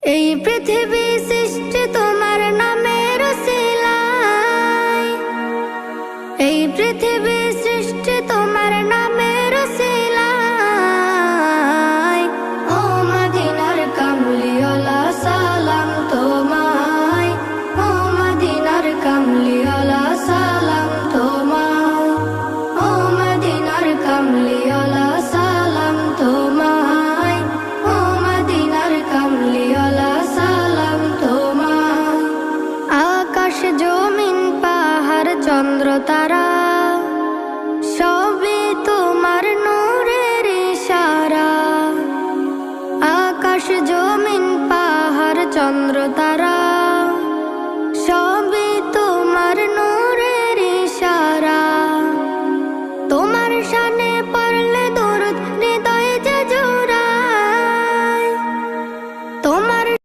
এই পৃথিবী সৃষ্টি তোমার নামের উসিলায়, এই পৃথিবী সৃষ্টি তোমার নামের উসিলায়। ও মদিনার কামলিওয়ালা সালাম তোমায়, ও মদিনার কামলিওয়ালা সালাম তোমায়, ও মদিনার কামলিওয়ালা সালাম তোমায়, ও মদিনার কামলিওয়ালা সালাম তোমায়। আকাশ জমিন পাহাড় চন্দ্র তারা সবই তোমার নূরের ইশারা। আকাশ জমিন পাহাড় চন্দ্র তারা